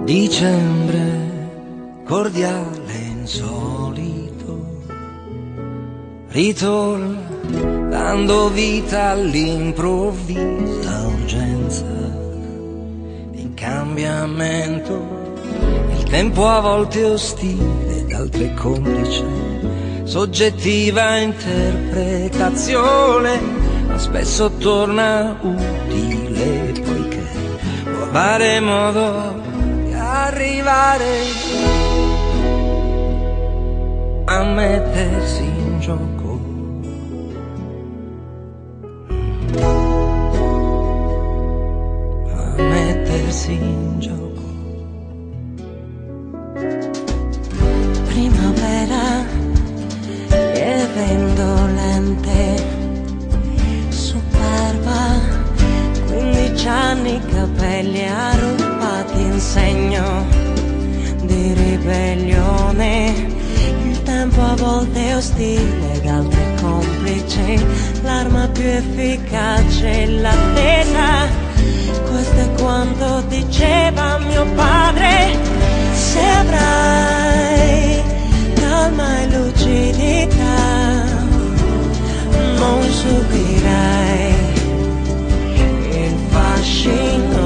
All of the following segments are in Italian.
Dicembre, cordiale, insolito, ritorna dando vita all'improvvisa urgenza di cambiamento. Il tempo a volte è ostile ed altre complice, soggettiva interpretazione, ma spesso torna utile poiché può fare modo di arrivare a mettersi in gioco. A mettersi in gioco. Primavera, lieve indolente, superba, 15 anni, capelli arrugati in segno di ribellione. Il tempo a volte è ostile ed altre complice, l'arma più efficace è l'attesa. Questo è quanto diceva mio padre: se avrai calma e lucidità, non subirai il fascino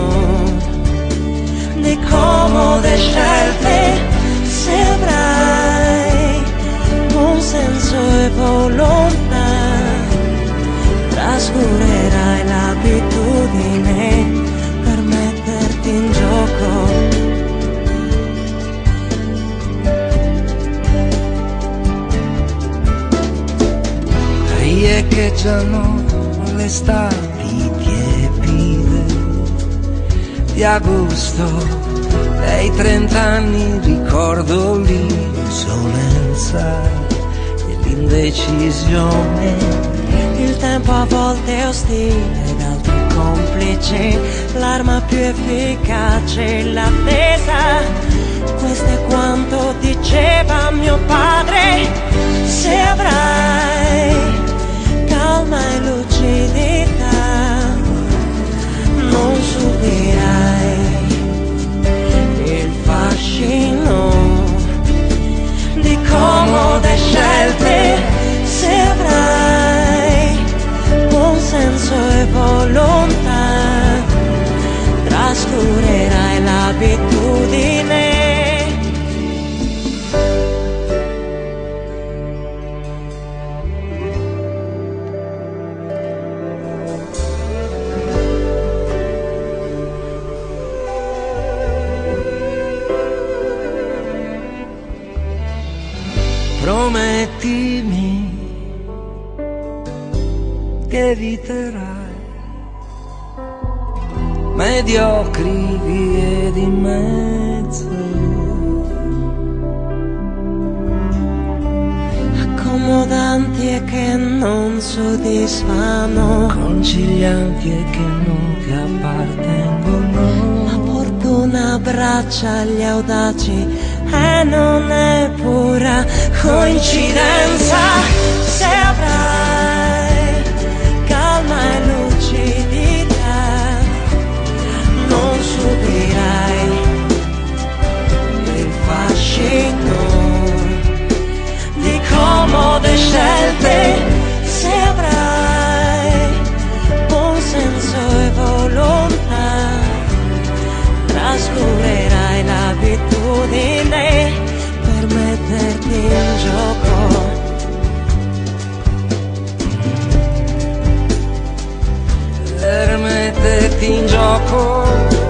di comode scelte. Se avrai buon senso e volontà, trascurerai l'abitudine per metterti in gioco. Riecheggiano le stati tiepide di agosto dei 30 anni, ricordo l'insolenza e l'indecisione. Il tempo a volte è ostile ed altre complice, l'arma più efficace è l'attesa. Questo è quanto diceva mio padre: se avrai calma e lucidità, non subirai il fascino di comode scelte. Se avrai buon senso e volontà, trascurerai l'abitudine. Promettimi che eviterai mediocri vie di mezzo, accomodanti e che non soddisfano, concilianti e che non ti appartengono. la fortuna abbraccia gli audaci e non è pura coincidenza. Se avrai calma e lucidità, non subirai il fascino di comode scelte. Se avrai buon senso e volontà, trascurerai l'abitudine per metterti in gioco. Per metterti in gioco.